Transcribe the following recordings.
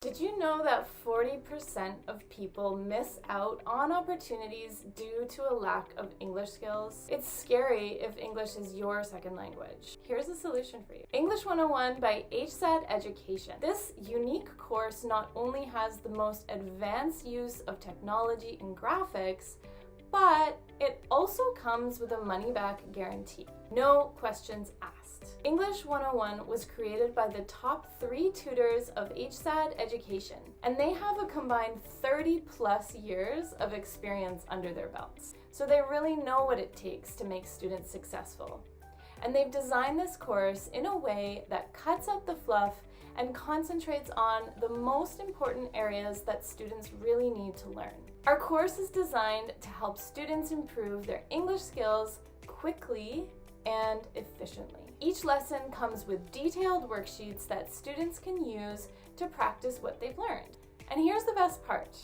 Did you know that 40% of people miss out on opportunities due to a lack of English skills? It's scary if English is your second language. Here's a solution for you. English 101 by HZad Education. This unique course not only has the most advanced use of technology and graphics, but it also comes with a money-back guarantee. No questions asked. English 101 was created by the top 3 tutors of HZad Education, and they have a combined 30 plus years of experience under their belts. So they really know what it takes to make students successful. And they've designed this course in a way that cuts out the fluff and concentrates on the most important areas that students really need to learn. Our course is designed to help students improve their English skills quickly and efficiently. Each lesson comes with detailed worksheets that students can use to practice what they've learned. And here's the best part.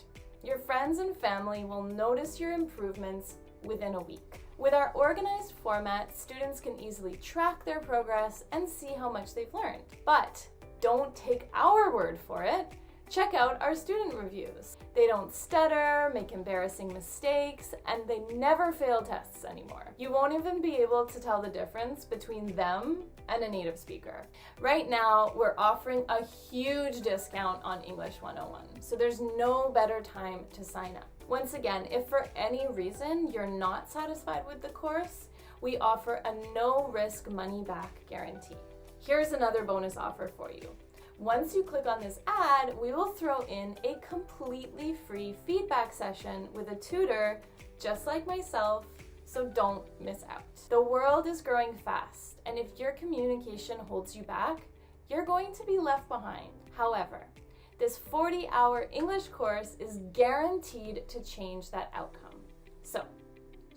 Your friends and family will notice your improvements within a week. With our organized format, students can easily track their progress and see how much they've learned. But don't take our word for it. Check out our student reviews. They don't stutter, make embarrassing mistakes, and they never fail tests anymore. You won't even be able to tell the difference between them and a native speaker. Right now, we're offering a huge discount on English 101, so there's no better time to sign up. Once again, if for any reason you're not satisfied with the course, we offer a no-risk money-back guarantee. Here's another bonus offer for you. Once you click on this ad, we will throw in a completely free feedback session with a tutor just like myself, so don't miss out. The world is growing fast, and if your communication holds you back, you're going to be left behind. However, this 40-hour English course is guaranteed to change that outcome. So,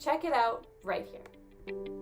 check it out right here.